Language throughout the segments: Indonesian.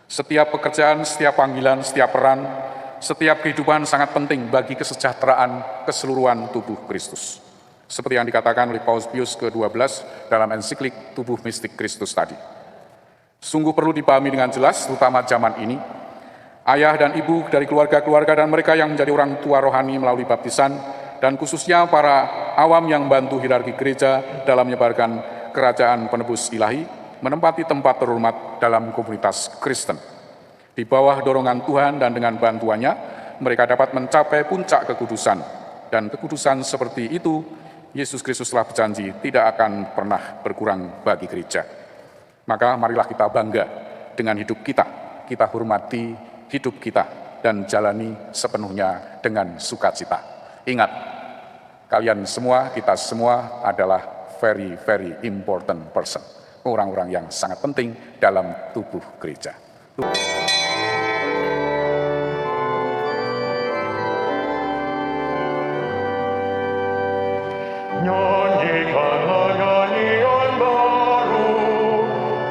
Setiap pekerjaan, setiap panggilan, setiap peran, setiap kehidupan sangat penting bagi kesejahteraan keseluruhan tubuh Kristus. Seperti yang dikatakan oleh Paus Pius ke-12 dalam ensiklik Tubuh Mistik Kristus tadi. Sungguh perlu dipahami dengan jelas, terutama zaman ini, ayah dan ibu dari keluarga-keluarga dan mereka yang menjadi orang tua rohani melalui baptisan, dan khususnya para awam yang membantu hierarki gereja dalam menyebarkan kerajaan penebus ilahi, menempati tempat terhormat dalam komunitas Kristen. Di bawah dorongan Tuhan dan dengan bantuannya, mereka dapat mencapai puncak kekudusan. Dan kekudusan seperti itu, Yesus Kristus telah berjanji tidak akan pernah berkurang bagi gereja. Maka marilah kita bangga dengan hidup kita hormati hidup kita, dan jalani sepenuhnya dengan sukacita. Ingat, kalian semua, kita semua adalah very, very important person. Orang-orang yang sangat penting dalam tubuh gereja. Nyanyikanlah nyanyian baru,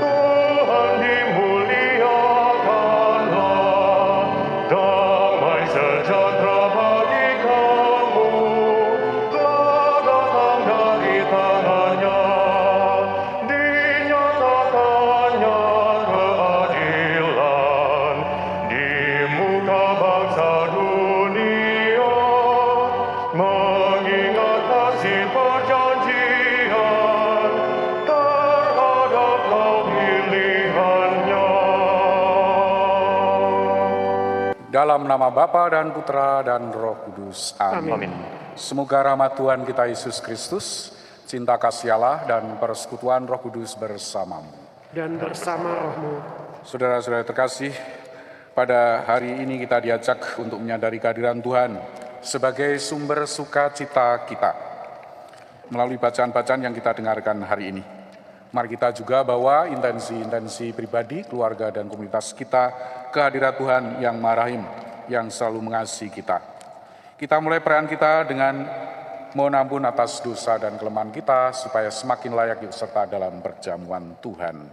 Tuhan dimuliakanlah, damai sejahtera bagi kamu, telah datang dari tangannya, dinyatakannya keadilan, di muka bangsa dunia, mengingat kasih perjanjian terhadap kaum pilihannya. Dalam nama Bapa dan Putra dan Roh Kudus. Amin. Semoga rahmat Tuhan kita Yesus Kristus, cinta kasih Allah dan persekutuan Roh Kudus bersamamu. Dan bersama rohmu. Saudara-saudara terkasih, pada hari ini kita diajak untuk menyadari kehadiran Tuhan sebagai sumber sukacita kita melalui bacaan-bacaan yang kita dengarkan hari ini. Mari kita juga bawa intensi-intensi pribadi, keluarga, dan komunitas kita ke hadirat Tuhan yang Maha Rahim, yang selalu mengasihi kita. Kita mulai perayaan kita dengan mohon ampun atas dosa dan kelemahan kita, supaya semakin layak ikut serta dalam perjamuan Tuhan.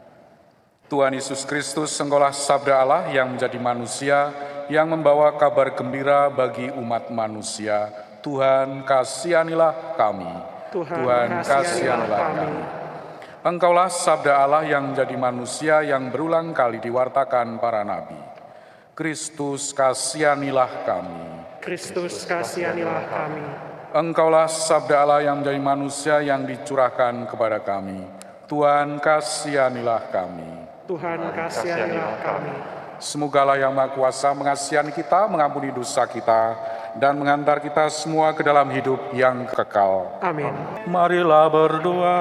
Tuhan Yesus Kristus, Engkaulah Sabda Allah yang menjadi manusia, yang membawa kabar gembira bagi umat manusia. Tuhan, kasihanilah kami. Tuhan, kasihanilah kami. Engkaulah Sabda Allah yang menjadi manusia, yang berulang kali diwartakan para nabi. Kristus, kasihanilah kami. Kristus, kasihanilah kami. Engkaulah Sabda Allah yang menjadi manusia, yang dicurahkan kepada kami. Tuhan, kasihanilah kami. Tuhan, kasihanilah kami. Semogalah yang Maha Kuasa mengasihani kita, mengampuni dosa kita, dan mengantar kita semua ke dalam hidup yang kekal. Amin. Marilah berdoa.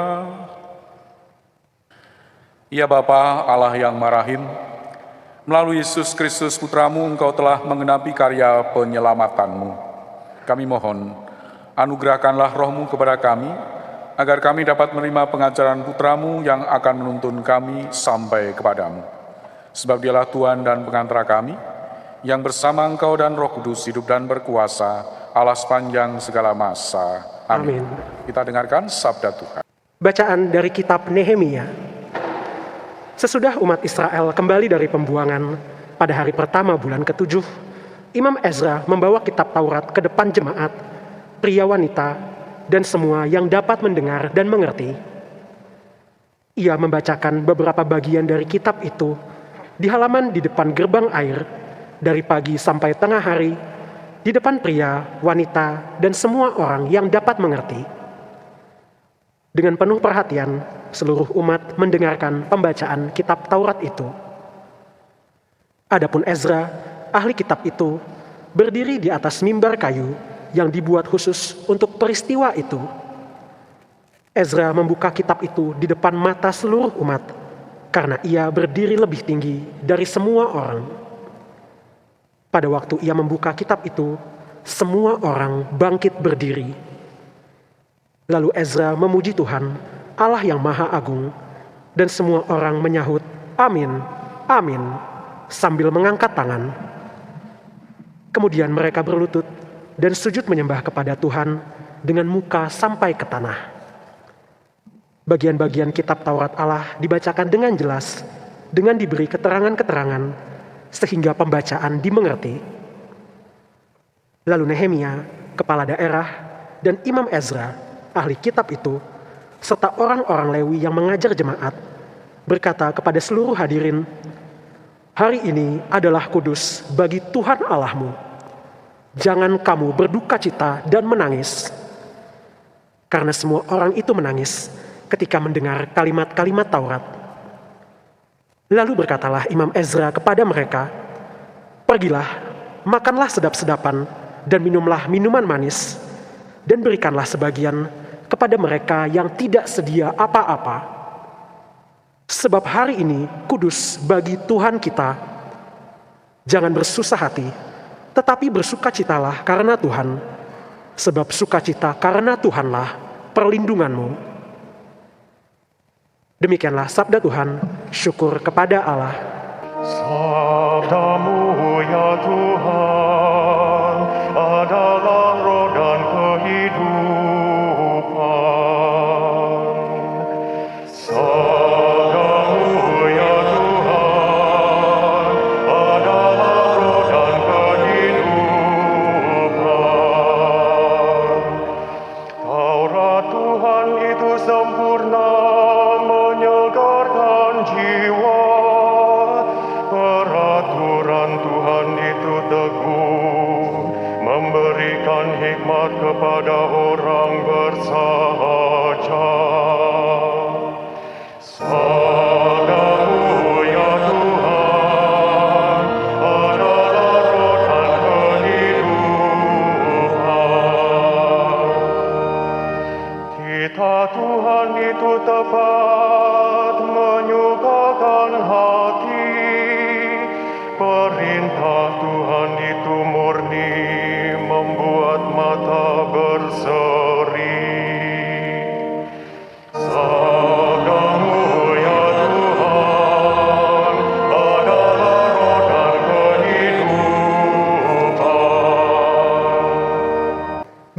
Ya Bapa Allah yang Maha Rahim, melalui Yesus Kristus Putramu, Engkau telah menggenapi karya penyelamatanmu. Kami mohon, anugerahkanlah rohmu kepada kami, agar kami dapat menerima pengajaran Putramu yang akan menuntun kami sampai kepadamu. Sebab Dialah Tuhan dan pengantara kami, yang bersama Engkau dan Roh Kudus hidup dan berkuasa, Allah sepanjang segala masa. Amin. Kita dengarkan sabda Tuhan. Bacaan dari kitab Nehemia. Sesudah umat Israel kembali dari pembuangan pada hari pertama bulan ke-7, Imam Ezra membawa kitab Taurat ke depan jemaat, pria wanita, dan semua yang dapat mendengar dan mengerti. Ia membacakan beberapa bagian dari kitab itu di halaman di depan gerbang air, dari pagi sampai tengah hari, di depan pria, wanita, dan semua orang yang dapat mengerti. Dengan penuh perhatian, seluruh umat mendengarkan pembacaan kitab Taurat itu. Adapun Ezra, ahli kitab itu, berdiri di atas mimbar kayu yang dibuat khusus untuk peristiwa itu. Ezra membuka kitab itu di depan mata seluruh umat, karena ia berdiri lebih tinggi dari semua orang. Pada waktu ia membuka kitab itu, semua orang bangkit berdiri. Lalu Ezra memuji Tuhan, Allah yang Maha Agung, dan semua orang menyahut, "Amin, amin," sambil mengangkat tangan. Kemudian mereka berlutut dan sujud menyembah kepada Tuhan dengan muka sampai ke tanah. Bagian-bagian kitab Taurat Allah dibacakan dengan jelas, dengan diberi keterangan-keterangan sehingga pembacaan dimengerti. Lalu Nehemia, kepala daerah, dan Imam Ezra, ahli kitab itu, serta orang-orang Lewi yang mengajar jemaat, berkata kepada seluruh hadirin, "Hari ini adalah kudus bagi Tuhan Allahmu. Jangan kamu berduka cita dan menangis." Karena semua orang itu menangis ketika mendengar kalimat-kalimat Taurat. Lalu berkatalah Imam Ezra kepada mereka, "Pergilah, makanlah sedap-sedapan dan minumlah minuman manis, dan berikanlah sebagian kepada mereka yang tidak sedia apa-apa. Sebab hari ini kudus bagi Tuhan kita. Jangan bersusah hati, tetapi bersukacitalah karena Tuhan, sebab sukacita karena Tuhanlah perlindunganmu." Demikianlah sabda Tuhan, syukur kepada Allah. Sabdamu ya Tuhan adalah roh dan kehidupan. Sabdamu ya Tuhan adalah roh dan kehidupan. Taurat Tuhan itu sempurna, menyegarkan jiwa. Peraturan Tuhan itu teguh, memberikan hikmat kepada orang bersahaja. Sabdamu ya Tuhan adalah roh dan kehidupan. Titah Tuhan itu tepat, menyukakan hati. Perintah Tuhan itu murni, membuat mata berseri. Sabdamu ya Tuhan adalah roh dan kehidupan.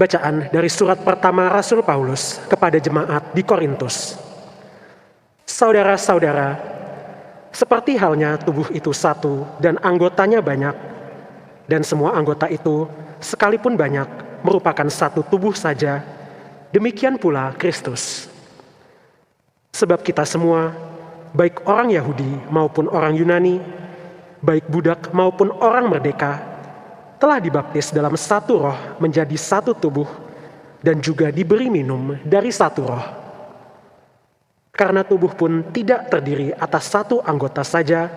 Bacaan dari surat pertama Rasul Paulus kepada jemaat di Korintus. Saudara-saudara, seperti halnya tubuh itu satu dan anggotanya banyak, dan semua anggota itu sekalipun banyak merupakan satu tubuh saja, demikian pula Kristus. Sebab kita semua, baik orang Yahudi maupun orang Yunani, baik budak maupun orang merdeka, telah dibaptis dalam satu roh menjadi satu tubuh, dan juga diberi minum dari satu roh. Karena tubuh pun tidak terdiri atas satu anggota saja,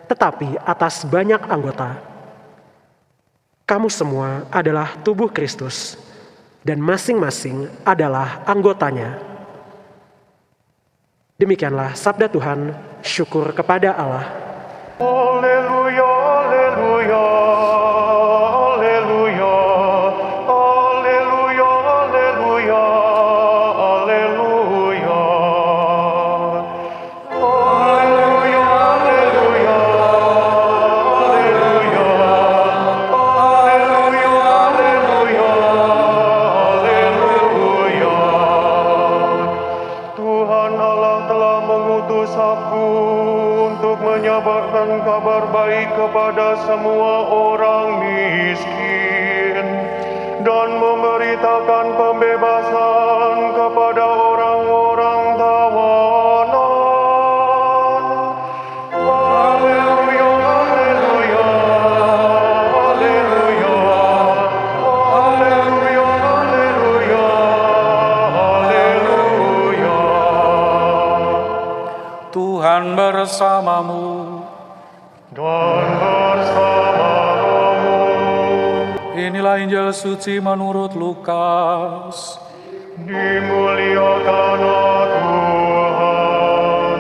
tetapi atas banyak anggota. Kamu semua adalah tubuh Kristus, dan masing-masing adalah anggotanya. Demikianlah sabda Tuhan, syukur kepada Allah. Haleluya, haleluya, haleluya, haleluya, haleluya, haleluya. Haleluya, haleluya, haleluya, haleluya, haleluya, haleluya. Tuhan Allah telah mengutus aku untuk menyabarkan kabar baik kepada semua orang miskin dan memberitakan pembebasan kepada orang-orang tawanan. Haleluya, haleluya, haleluya, haleluya, haleluya, haleluya. Tuhan bersamamu. Dan bersamamu. Inilah Injil suci menurut Lukas. Dimuliakanlah Tuhan.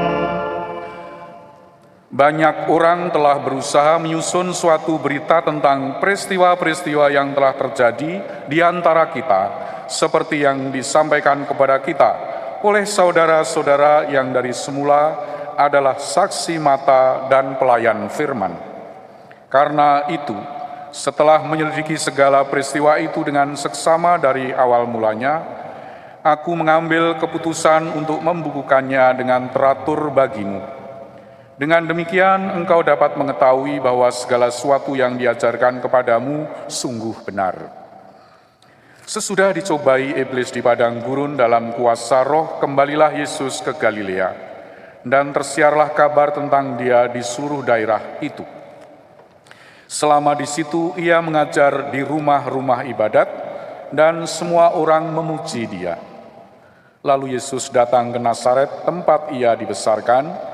Banyak orang telah berusaha menyusun suatu berita tentang peristiwa-peristiwa yang telah terjadi di antara kita, seperti yang disampaikan kepada kita oleh saudara-saudara yang dari semula adalah saksi mata dan pelayan firman. Karena itu, setelah menyelidiki segala peristiwa itu dengan seksama dari awal mulanya, aku mengambil keputusan untuk membukukannya dengan teratur bagimu. Dengan demikian engkau dapat mengetahui bahwa segala sesuatu yang diajarkan kepadamu sungguh benar. Sesudah dicobai iblis di padang gurun dalam kuasa roh, kembalilah Yesus ke Galilea, dan tersiarlah kabar tentang dia di seluruh daerah itu. Selama di situ ia mengajar di rumah-rumah ibadat, dan semua orang memuji dia. Lalu Yesus datang ke Nazaret, tempat ia dibesarkan,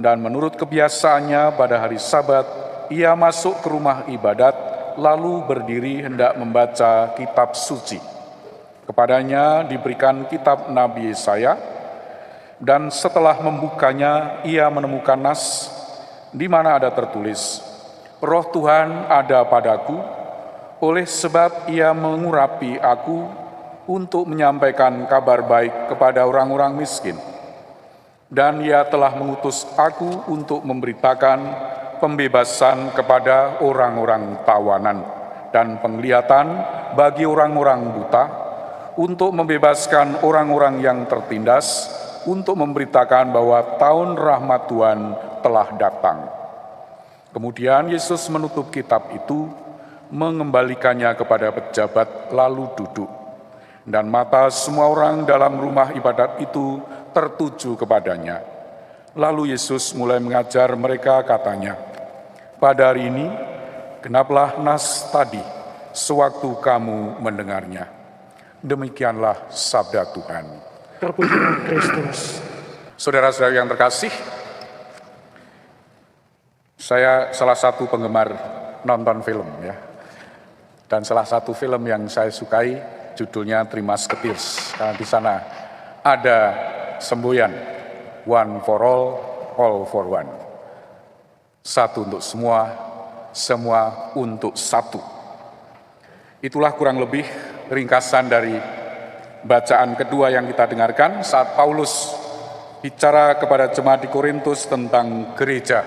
dan menurut kebiasaannya pada hari Sabat, ia masuk ke rumah ibadat, lalu berdiri hendak membaca kitab suci. Kepadanya diberikan kitab Nabi Yesaya, dan setelah membukanya, ia menemukan nas di mana ada tertulis, Roh Tuhan ada padaku, oleh sebab ia mengurapi aku untuk menyampaikan kabar baik kepada orang-orang miskin. Dan ia telah mengutus aku untuk memberitakan pembebasan kepada orang-orang tawanan dan penglihatan bagi orang-orang buta, untuk membebaskan orang-orang yang tertindas, untuk memberitakan bahwa tahun rahmat Tuhan telah datang. Kemudian Yesus menutup kitab itu, mengembalikannya kepada pejabat, lalu duduk. Dan mata semua orang dalam rumah ibadat itu tertuju kepadanya. Lalu Yesus mulai mengajar mereka, katanya, pada hari ini genaplah nas tadi sewaktu kamu mendengarnya. Demikianlah sabda Tuhan. Terpujilah Kristus. Saudara-saudara yang terkasih, saya salah satu penggemar nonton film ya. Dan salah satu film yang saya sukai judulnya Three Musketeers. Karena di sana ada semboyan, one for all for one. Satu untuk semua, semua untuk satu. Itulah kurang lebih ringkasan dari bacaan kedua yang kita dengarkan saat Paulus bicara kepada jemaat di Korintus tentang gereja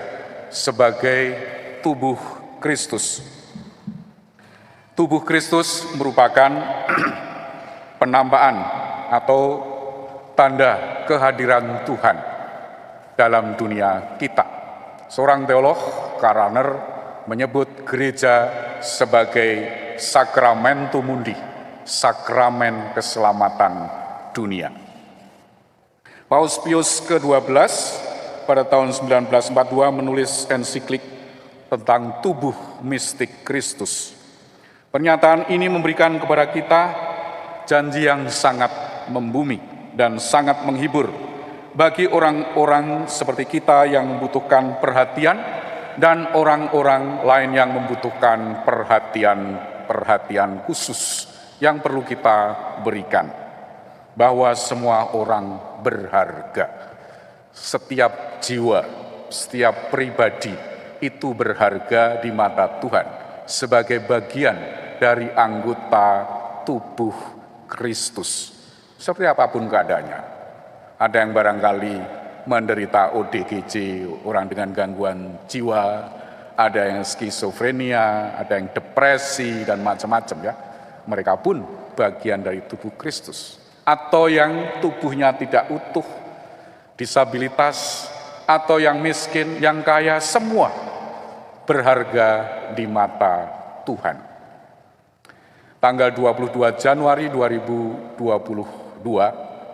sebagai tubuh Kristus. Tubuh Kristus merupakan penampakan atau tanda kehadiran Tuhan dalam dunia kita. Seorang teolog, Karl Rahner, menyebut gereja sebagai Sacramento Mundi, sakramen keselamatan dunia. Paus Pius ke-12 pada tahun 1942 menulis ensiklik tentang tubuh mistik Kristus. Pernyataan ini memberikan kepada kita janji yang sangat membumi dan sangat menghibur bagi orang-orang seperti kita yang membutuhkan perhatian dan orang-orang lain yang membutuhkan perhatian khusus yang perlu kita berikan. Bahwa semua orang berharga. Setiap jiwa, setiap pribadi itu berharga di mata Tuhan sebagai bagian dari anggota tubuh Kristus. Seperti apapun keadaannya. Ada yang barangkali menderita ODGJ, orang dengan gangguan jiwa, ada yang skizofrenia, ada yang depresi, dan macam-macam ya. Mereka pun bagian dari tubuh Kristus. Atau yang tubuhnya tidak utuh, disabilitas, atau yang miskin, yang kaya, semua berharga di mata Tuhan. Tanggal 22 Januari 2022,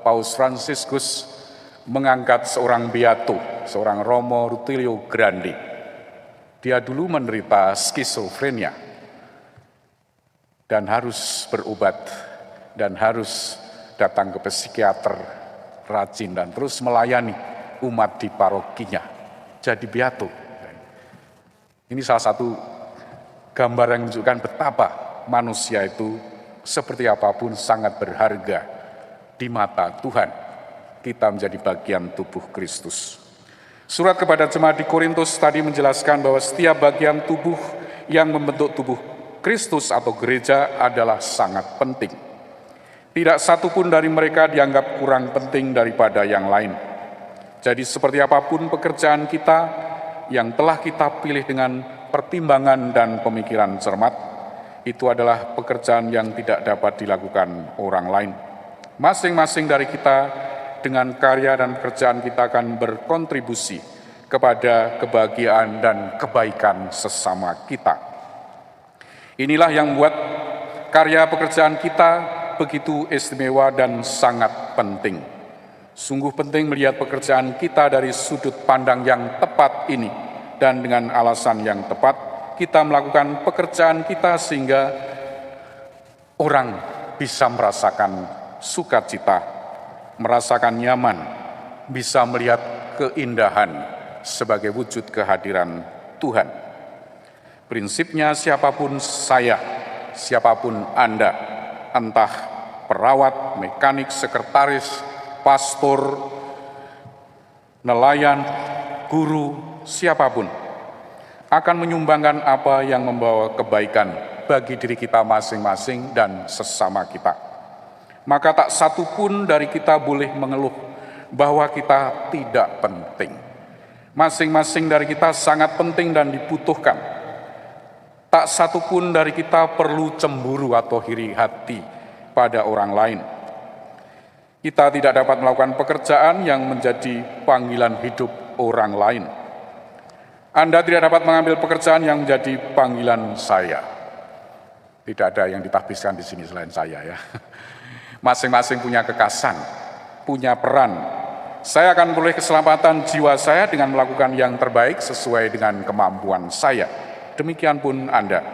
Paus Fransiskus mengangkat seorang beato, seorang Romo Rutilio Grandi. Dia dulu menderita skizofrenia dan harus berobat dan harus datang ke psikiater rajin dan terus melayani umat di parokinya. Jadi beato. Ini salah satu gambar yang menunjukkan betapa manusia itu seperti apapun sangat berharga di mata Tuhan. Kita menjadi bagian tubuh Kristus. Surat kepada jemaat di Korintus tadi menjelaskan bahwa setiap bagian tubuh yang membentuk tubuh Kristus atau gereja adalah sangat penting. Tidak satu pun dari mereka dianggap kurang penting daripada yang lain. Jadi seperti apapun pekerjaan kita yang telah kita pilih dengan pertimbangan dan pemikiran cermat, itu adalah pekerjaan yang tidak dapat dilakukan orang lain. Masing-masing dari kita dengan karya dan pekerjaan kita akan berkontribusi kepada kebahagiaan dan kebaikan sesama kita. Inilah yang membuat karya pekerjaan kita begitu istimewa dan sangat penting. Sungguh penting melihat pekerjaan kita dari sudut pandang yang tepat ini, dan dengan alasan yang tepat kita melakukan pekerjaan kita sehingga orang bisa merasakan sukacita, merasakan nyaman, bisa melihat keindahan sebagai wujud kehadiran Tuhan. Prinsipnya siapapun saya, siapapun Anda, entah perawat, mekanik, sekretaris, pastor, nelayan, guru, siapapun, akan menyumbangkan apa yang membawa kebaikan bagi diri kita masing-masing dan sesama kita. Maka tak satu pun dari kita boleh mengeluh bahwa kita tidak penting. Masing-masing dari kita sangat penting dan dibutuhkan. Tak satu pun dari kita perlu cemburu atau iri hati pada orang lain. Kita tidak dapat melakukan pekerjaan yang menjadi panggilan hidup orang lain. Anda tidak dapat mengambil pekerjaan yang menjadi panggilan saya. Tidak ada yang ditahbiskan di sini selain saya ya. Masing-masing punya kekasan, punya peran. Saya akan memperoleh keselamatan jiwa saya dengan melakukan yang terbaik sesuai dengan kemampuan saya. Demikian pun Anda.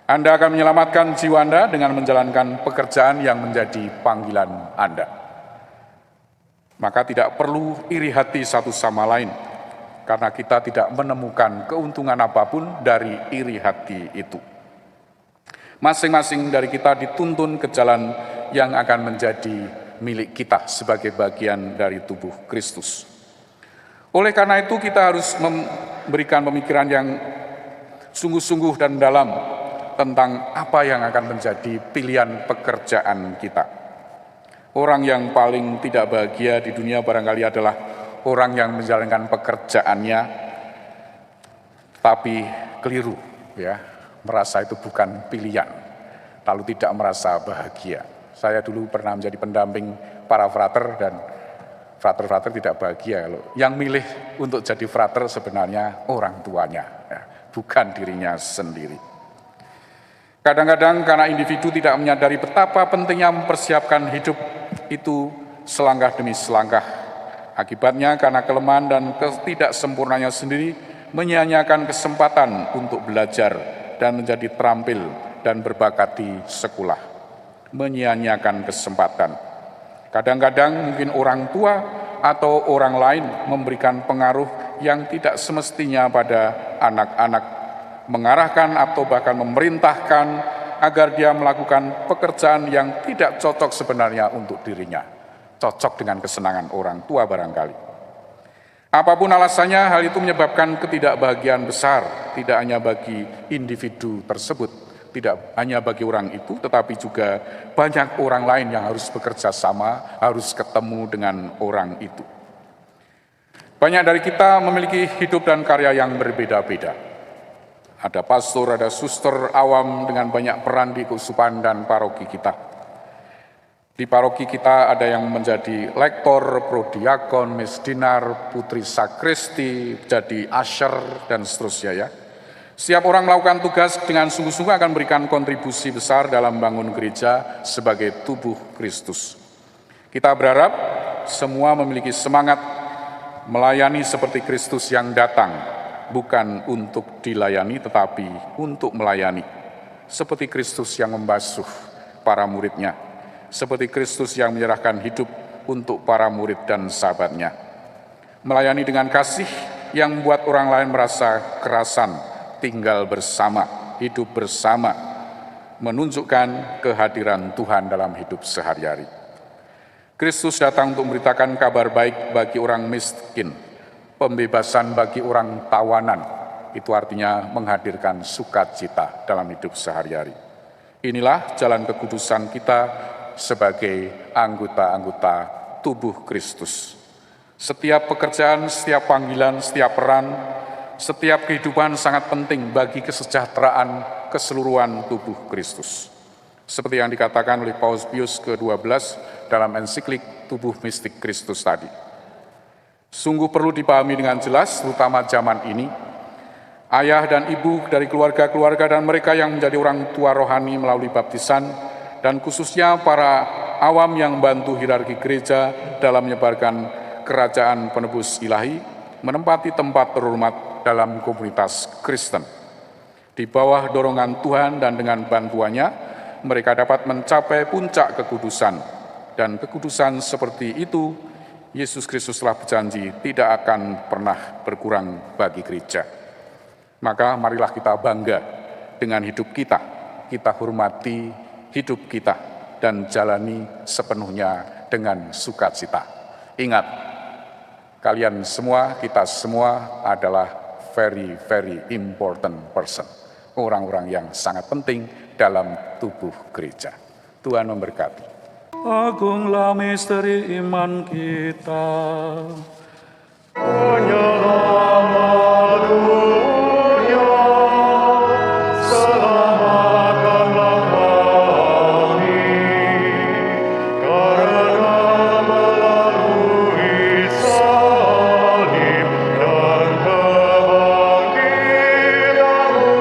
Anda akan menyelamatkan jiwa Anda dengan menjalankan pekerjaan yang menjadi panggilan Anda. Maka tidak perlu iri hati satu sama lain, karena kita tidak menemukan keuntungan apapun dari iri hati itu. Masing-masing dari kita dituntun ke jalan yang akan menjadi milik kita sebagai bagian dari tubuh Kristus. Oleh karena itu kita harus memberikan pemikiran yang sungguh-sungguh dan dalam tentang apa yang akan menjadi pilihan pekerjaan kita. Orang yang paling tidak bahagia di dunia barangkali adalah orang yang menjalankan pekerjaannya tapi keliru, ya, merasa itu bukan pilihan, lalu tidak merasa bahagia. Saya dulu pernah menjadi pendamping para frater dan frater-frater tidak bahagia. Yang milih untuk jadi frater sebenarnya orang tuanya, ya, bukan dirinya sendiri. Kadang-kadang karena individu tidak menyadari betapa pentingnya mempersiapkan hidup itu selangkah demi selangkah. Akibatnya karena kelemahan dan ketidaksempurnanya sendiri menyia-nyiakan kesempatan untuk belajar dan menjadi terampil dan berbakat di sekolah. Menyia-nyiakan kesempatan. Kadang-kadang mungkin orang tua atau orang lain memberikan pengaruh yang tidak semestinya pada anak-anak, mengarahkan atau bahkan memerintahkan agar dia melakukan pekerjaan yang tidak cocok sebenarnya untuk dirinya, cocok dengan kesenangan orang tua barangkali. Apapun alasannya, hal itu menyebabkan ketidakbahagiaan besar, tidak hanya bagi individu tersebut, tidak hanya bagi orang itu, tetapi juga banyak orang lain yang harus bekerja sama, harus ketemu dengan orang itu. Banyak dari kita memiliki hidup dan karya yang berbeda-beda. Ada pastor, ada suster awam dengan banyak peran di keuskupan dan paroki kita. Di paroki kita ada yang menjadi lektor, prodiakon, misdinar, putri sakristi, jadi usher, dan seterusnya ya. Setiap orang melakukan tugas dengan sungguh-sungguh akan memberikan kontribusi besar dalam bangun gereja sebagai tubuh Kristus. Kita berharap semua memiliki semangat melayani seperti Kristus yang datang, bukan untuk dilayani tetapi untuk melayani. Seperti Kristus yang membasuh para muridnya, seperti Kristus yang menyerahkan hidup untuk para murid dan sahabatnya. Melayani dengan kasih yang membuat orang lain merasa kerasan, tinggal bersama, hidup bersama, menunjukkan kehadiran Tuhan dalam hidup sehari-hari. Kristus datang untuk memberitakan kabar baik bagi orang miskin, pembebasan bagi orang tawanan, itu artinya menghadirkan sukacita dalam hidup sehari-hari. Inilah jalan kekudusan kita sebagai anggota-anggota tubuh Kristus. Setiap pekerjaan, setiap panggilan, setiap peran, setiap kehidupan sangat penting bagi kesejahteraan keseluruhan tubuh Kristus. Seperti yang dikatakan oleh Paus Pius ke-12 dalam ensiklik Tubuh Mistik Kristus tadi. Sungguh perlu dipahami dengan jelas, terutama zaman ini, ayah dan ibu dari keluarga-keluarga dan mereka yang menjadi orang tua rohani melalui baptisan, dan khususnya para awam yang membantu hierarki gereja dalam menyebarkan kerajaan penebus ilahi, menempati tempat terhormat dalam komunitas Kristen. Di bawah dorongan Tuhan dan dengan bantuannya, mereka dapat mencapai puncak kekudusan. Dan kekudusan seperti itu, Yesus Kristus telah berjanji tidak akan pernah berkurang bagi gereja. Maka marilah kita bangga dengan hidup kita, kita hormati hidup kita, dan jalani sepenuhnya dengan sukacita. Ingat, kalian semua, kita semua adalah very, very important person. Orang-orang yang sangat penting dalam tubuh gereja. Tuhan memberkati. Agunglah misteri iman kita. Penyelamat dunia, selamatkanlah kami, karena melalui salib dan kebangkitanmu,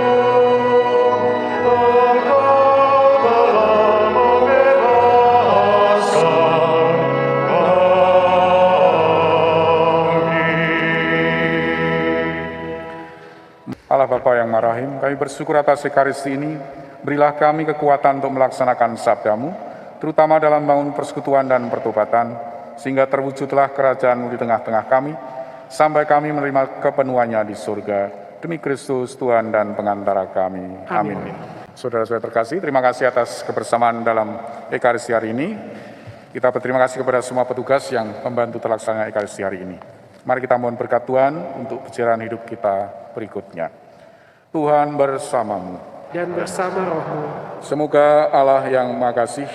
Engkau telah membebaskan Allah Bapa yang marahim, kami bersyukur atas Ekaristi ini. Berilah kami kekuatan untuk melaksanakan sabdamu, terutama dalam bangun persekutuan dan pertobatan, sehingga terwujudlah kerajaan-Mu di tengah-tengah kami, sampai kami menerima kepenuhannya di surga. Demi Kristus Tuhan dan pengantara kami. Amin. Saudara-saudara terkasih, terima kasih atas kebersamaan dalam Ekaristi hari ini. Kita berterima kasih kepada semua petugas yang membantu terlaksana Ekaristi hari ini. Mari kita mohon berkat Tuhan untuk perjalanan hidup kita berikutnya. Tuhan bersamamu. Dan bersama rohmu. Semoga Allah yang Maha Kasih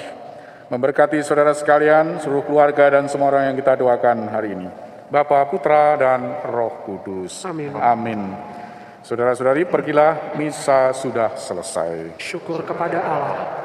memberkati saudara sekalian, seluruh keluarga dan semua orang yang kita doakan hari ini. Bapa, Putra, dan Roh Kudus. Amin. Amin. Saudara-saudari, pergilah, misa sudah selesai. Syukur kepada Allah.